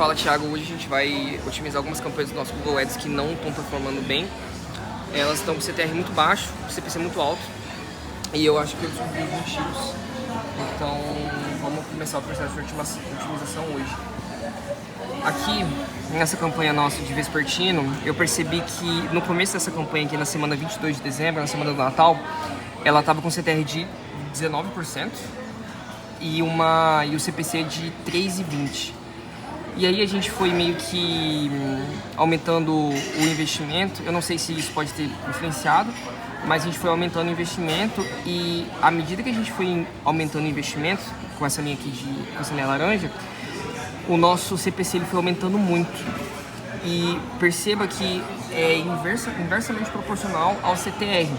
Fala, Thiago. Hoje a gente vai otimizar algumas campanhas do nosso Google Ads que não estão performando bem. Elas estão com CTR muito baixo, CPC muito alto, e eu acho que eu descobri os motivos. Então vamos começar o processo de otimização hoje. Aqui nessa campanha nossa de Vespertino, eu percebi que no começo dessa campanha aqui, na semana 22 de dezembro, na semana do Natal, ela estava com CTR de 19% e o CPC de 3,20%. E aí a gente foi meio que aumentando o investimento. Eu não sei se isso pode ter influenciado, mas a gente foi aumentando o investimento, e à medida que a gente foi aumentando o investimento com essa linha aqui, com essa linha laranja, o nosso CPC ele foi aumentando muito. E perceba que é inversamente proporcional ao CTR.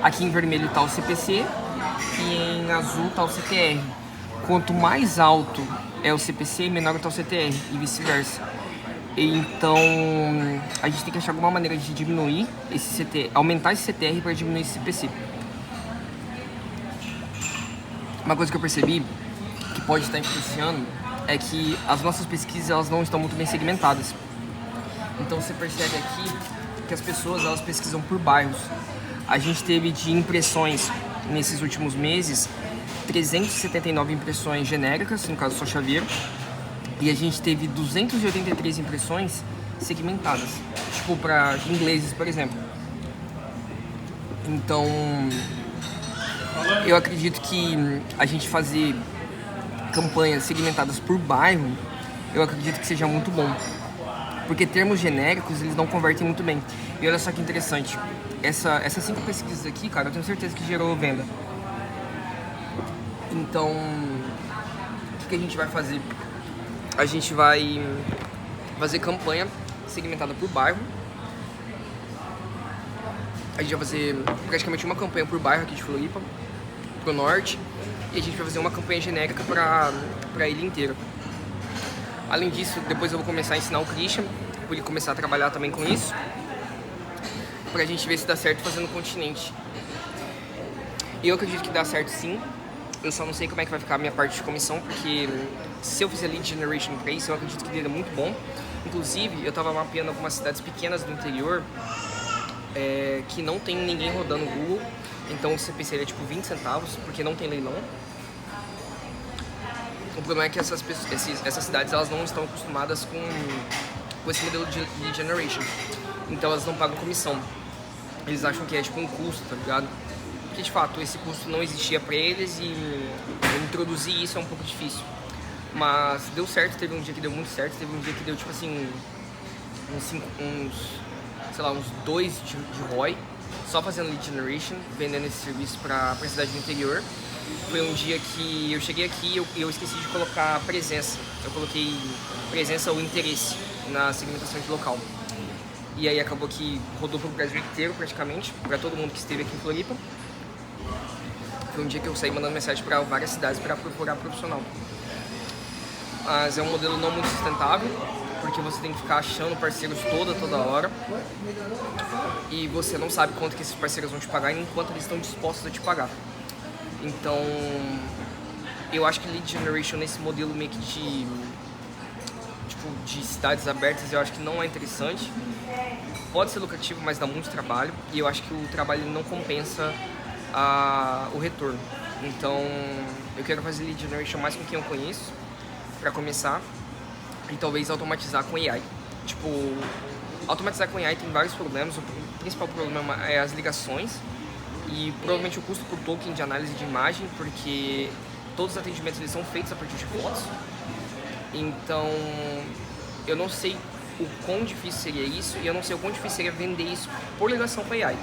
Aqui em vermelho está o CPC e em azul está o CTR. Quanto mais alto é o CPC, menor está o CTR e vice-versa. Então a gente tem que achar alguma maneira de diminuir esse CTR, aumentar esse CTR para diminuir esse CPC. Uma coisa que eu percebi que pode estar influenciando é que as nossas pesquisas elas não estão muito bem segmentadas. Então você percebe aqui que as pessoas elas pesquisam por bairros. A gente teve de impressões nesses últimos meses 379 impressões genéricas, no caso só chaveiro, e a gente teve 283 impressões segmentadas, tipo para ingleses, por exemplo. Então, eu acredito que a gente fazer campanhas segmentadas por bairro, eu acredito que seja muito bom, porque termos genéricos eles não convertem muito bem. E olha só que interessante, essas 5 pesquisas aqui, cara, eu tenho certeza que gerou venda. Então, o que a gente vai fazer? A gente vai fazer campanha segmentada por bairro. A gente vai fazer praticamente uma campanha por bairro aqui de Floripa, pro norte, e a gente vai fazer uma campanha genérica para a ilha inteira. Além disso, depois eu vou começar a ensinar o Christian, para ele começar a trabalhar também com isso, pra gente ver se dá certo fazendo o continente. E eu acredito que dá certo sim. Eu só não sei como é que vai ficar a minha parte de comissão, porque se eu fizer lead generation para isso, eu acredito que seria muito bom. Inclusive, eu estava mapeando algumas cidades pequenas do interior que não tem ninguém rodando o Google, então o CPC é tipo 20 centavos, porque não tem leilão. O problema é que essas cidades elas não estão acostumadas com esse modelo de lead generation, então elas não pagam comissão. Eles acham que é tipo um custo, tá ligado? Porque de fato esse custo não existia para eles e introduzir isso é um pouco difícil. Mas deu certo, teve um dia que deu muito certo, teve um dia que deu tipo assim uns 2 de ROI, só fazendo lead generation, vendendo esse serviço para a cidade do interior. Foi um dia que eu cheguei aqui e eu esqueci de colocar presença. Eu coloquei presença ou interesse na segmentação de local. E aí acabou que rodou pro Brasil inteiro praticamente, para todo mundo que esteve aqui em Floripa. Foi um dia que eu saí mandando mensagem para várias cidades para procurar profissional. Mas é um modelo não muito sustentável, porque você tem que ficar achando parceiros toda hora. E você não sabe quanto que esses parceiros vão te pagar e enquanto eles estão dispostos a te pagar. Então, eu acho que lead generation nesse modelo meio que de cidades abertas, eu acho que não é interessante. Pode ser lucrativo, mas dá muito trabalho. E eu acho que o trabalho não compensa o retorno. Então eu quero fazer lead generation mais com quem eu conheço para começar, e talvez automatizar com AI. Tipo, automatizar com AI tem vários problemas. O principal problema é as ligações e provavelmente o custo por token de análise de imagem, porque todos os atendimentos eles são feitos a partir de fotos. Então eu não sei o quão difícil seria isso, e eu não sei o quão difícil seria vender isso por ligação com AI.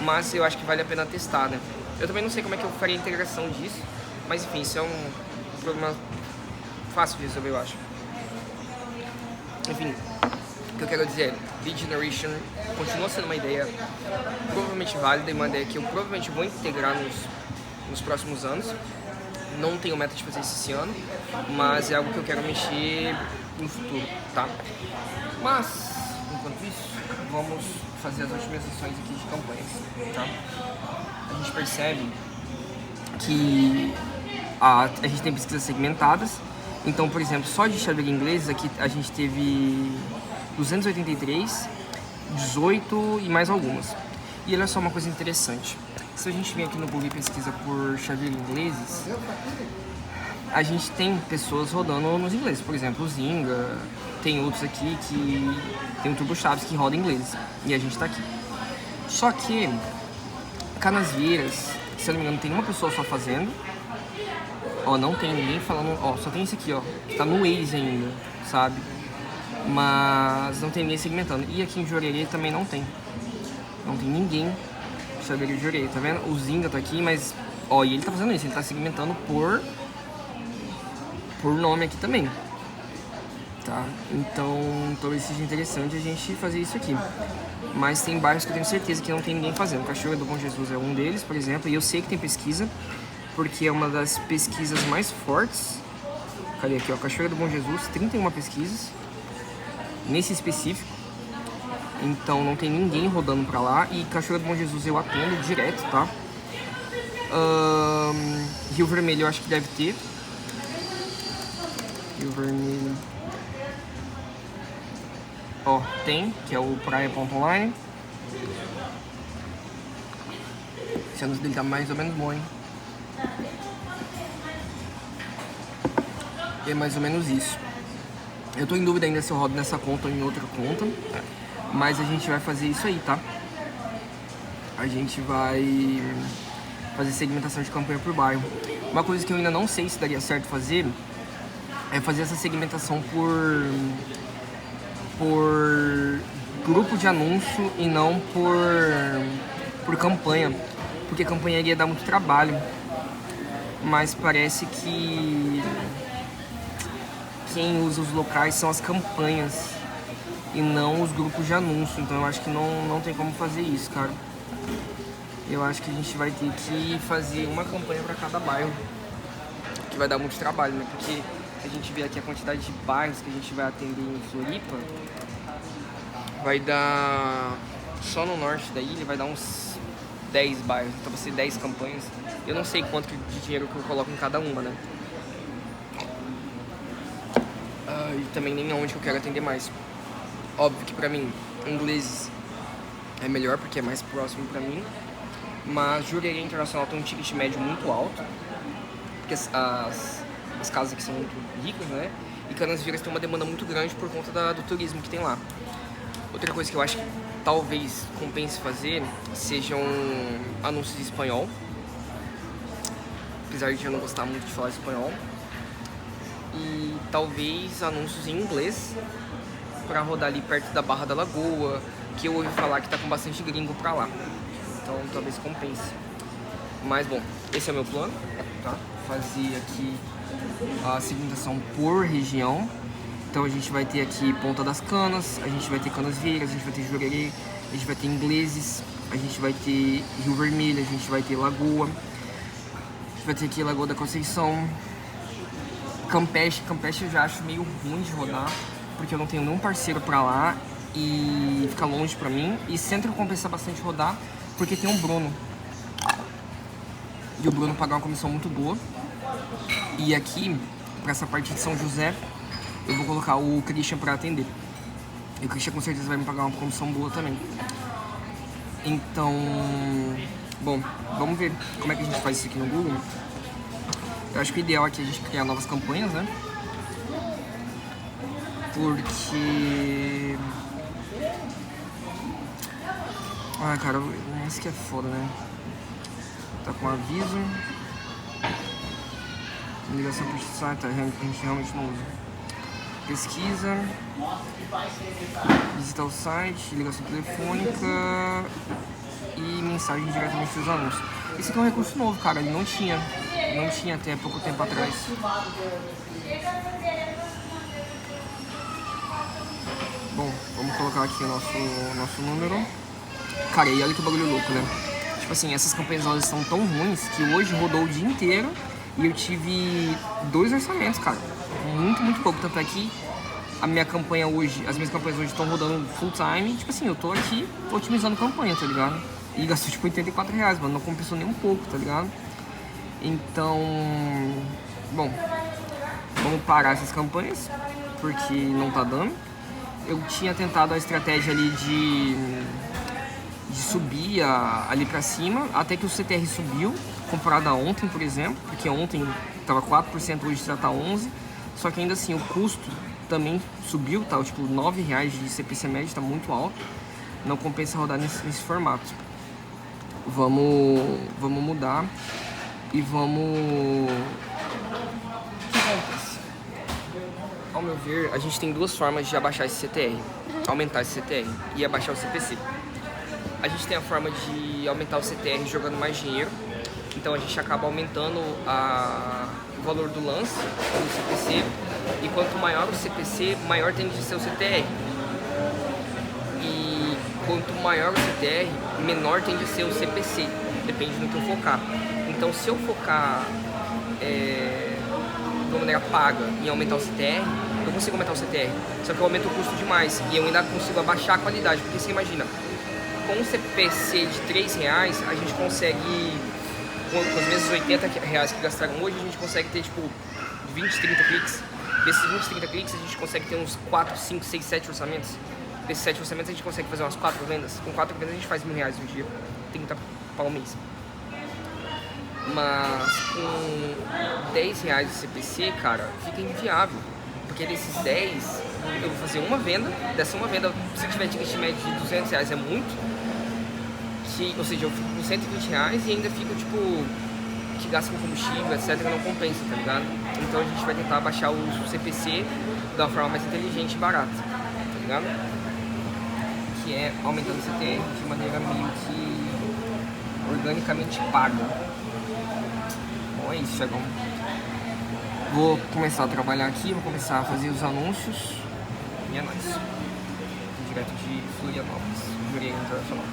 Mas eu acho que vale a pena testar, né? Eu também não sei como é que eu faria a integração disso, mas enfim, isso é um problema fácil de resolver, eu acho. Enfim, o que eu quero dizer é, lead generation continua sendo uma ideia provavelmente válida e uma ideia que eu provavelmente vou integrar nos próximos anos. Não tenho meta de fazer isso esse ano, mas é algo que eu quero mexer no futuro, tá? Mas, enquanto isso, vamos fazer as otimizações aqui de campanhas, tá? A gente percebe que a gente tem pesquisas segmentadas Então, por exemplo, só de Xavier Inglês aqui a gente teve 283, 18 e mais algumas. E olha só uma coisa interessante. Se a gente vem aqui no Google e pesquisa por Xavier Ingleses, a gente tem pessoas rodando nos ingleses. Por exemplo, o Zinga, tem outros aqui que tem o Turbo Chaves que roda em inglês. E a gente tá aqui. Só que Canasvieiras, se eu não me engano, tem uma pessoa só fazendo. Ó, não tem ninguém falando, ó, só tem esse aqui, ó, que tá no Waze ainda, sabe? Mas não tem ninguém segmentando. E aqui em Jurerê também não tem. Não tem ninguém Xavier de Jurerê, tá vendo? O Zinga tá aqui, mas, ó, e ele tá fazendo isso, ele tá segmentando por nome aqui também, tá? Então, talvez seja interessante a gente fazer isso aqui. Mas tem bairros que eu tenho certeza que não tem ninguém fazendo. Cachoeira do Bom Jesus é um deles, por exemplo, e eu sei que tem pesquisa, porque é uma das pesquisas mais fortes. Cadê aqui, ó? Cachoeira do Bom Jesus, 31 pesquisas, nesse específico. Então não tem ninguém rodando pra lá. E Cachoeira do Bom Jesus eu atendo direto, tá? Rio Vermelho eu acho que deve ter. Rio Vermelho. Ó, tem, que é o praia.online. Esse anúncio dele tá mais ou menos bom, hein? E é mais ou menos isso. Eu tô em dúvida ainda se eu rodo nessa conta ou em outra conta. Mas a gente vai fazer isso aí, tá? A gente vai fazer segmentação de campanha por bairro. Uma coisa que eu ainda não sei se daria certo fazer é fazer essa segmentação por grupo de anúncio e não por campanha, porque campanha iria dar muito trabalho, mas parece que quem usa os locais são as campanhas e não os grupos de anúncio, então eu acho que não tem como fazer isso, cara. Eu acho que a gente vai ter que fazer uma campanha para cada bairro, que vai dar muito trabalho, né? Porque se a gente vê aqui a quantidade de bairros que a gente vai atender em Floripa, vai dar, só no norte da ilha, vai dar uns 10 bairros, então vai ser 10 campanhas. Eu não sei quanto de dinheiro que eu coloco em cada uma, né? E também nem aonde que eu quero atender mais. Óbvio que pra mim, inglês é melhor porque é mais próximo pra mim, mas Jurerê Internacional tem um ticket médio muito alto, porque as casas aqui são muito ricas, né? E Canasvieiras tem uma demanda muito grande por conta do turismo que tem lá. Outra coisa que eu acho que talvez compense fazer sejam anúncios em espanhol, apesar de eu não gostar muito de falar espanhol, e talvez anúncios em inglês pra rodar ali perto da Barra da Lagoa, que eu ouvi falar que tá com bastante gringo pra lá, então talvez compense. Mas bom, esse é o meu plano, tá? Fazer aqui a segmentação por região. Então a gente vai ter aqui Ponta das Canas, a gente vai ter Canasvieiras, a gente vai ter Jurerê, a gente vai ter Ingleses, a gente vai ter Rio Vermelho, a gente vai ter Lagoa, a gente vai ter aqui Lagoa da Conceição, Campeche. Campeche eu já acho meio ruim de rodar, porque eu não tenho nenhum parceiro pra lá e fica longe pra mim. E Centro compensa bastante rodar, porque tem um Bruno. E o Bruno paga uma comissão muito boa. E aqui, pra essa parte de São José, eu vou colocar o Christian pra atender. E o Christian com certeza vai me pagar uma comissão boa também. Então, bom, vamos ver como é que a gente faz isso aqui no Google. Eu acho que o ideal aqui é a gente criar novas campanhas, né? Porque... cara, isso que é foda, né? Tá com aviso. Ligação por site, a gente realmente não usa. Pesquisa, visitar o site, ligação telefônica e mensagem diretamente dos anúncios. Esse aqui é um recurso novo, cara, ele não tinha até pouco tempo atrás. Bom, vamos colocar aqui o nosso número. Cara, e olha que bagulho louco, né? Tipo assim, essas campanhas elas estão tão ruins que hoje rodou o dia inteiro e eu tive 2 orçamentos, cara. Muito, muito pouco. Tanto é que a minha campanha hoje, as minhas campanhas hoje estão rodando full time. Tipo assim, eu tô aqui otimizando campanha, tá ligado? E gastou tipo R$84, mano. Não compensou nem um pouco, tá ligado? Então, bom, Vamos parar essas campanhas, porque não tá dando. Eu tinha tentado a estratégia ali de subir ali pra cima, até que o CTR subiu, comparado a ontem, por exemplo, porque ontem tava 4%, hoje já tá 11%, só que ainda assim o custo também subiu, tá? Tipo, R$9 de CPC médio, tá muito alto, não compensa rodar nesse formato. Vamos mudar e vamos... O que acontece? Ao meu ver, a gente tem duas formas de abaixar esse CTR, aumentar esse CTR e abaixar o CPC. A gente tem a forma de aumentar o CTR jogando mais dinheiro, então a gente acaba aumentando o valor do lance, do CPC, e quanto maior o CPC, maior tende a ser o CTR. E quanto maior o CTR, menor tende a ser o CPC, depende do que eu focar. Então se eu focar de uma maneira paga em aumentar o CTR, eu consigo aumentar o CTR, só que eu aumento o custo demais e eu ainda consigo abaixar a qualidade, porque você imagina, com um CPC de R$3, a gente consegue, com os mesmos R$80 que gastaram hoje, a gente consegue ter tipo 20, 30 cliques. Desses 20, 30 cliques, a gente consegue ter uns 4, 5, 6, 7 orçamentos. Desses 7 orçamentos, a gente consegue fazer umas 4 vendas. Com 4 vendas, a gente faz R$1.000 no dia, 30 para um mês. Mas com R$10 de CPC, cara, fica inviável. Porque desses 10, eu vou fazer uma venda. Dessa uma venda, se tiver ticket médio de R$200 é muito. Ou seja, eu fico com R$120 e ainda fico, tipo, que gasta com combustível, etc, não compensa, tá ligado? Então a gente vai tentar baixar o CPC de uma forma mais inteligente e barata, tá ligado? Que é aumentando o CTR de maneira meio que organicamente paga. Bom, é isso, chegou. Vou começar a trabalhar aqui, vou começar a fazer os anúncios e é nóis. Direto de Florianópolis, Jurerê Internacional.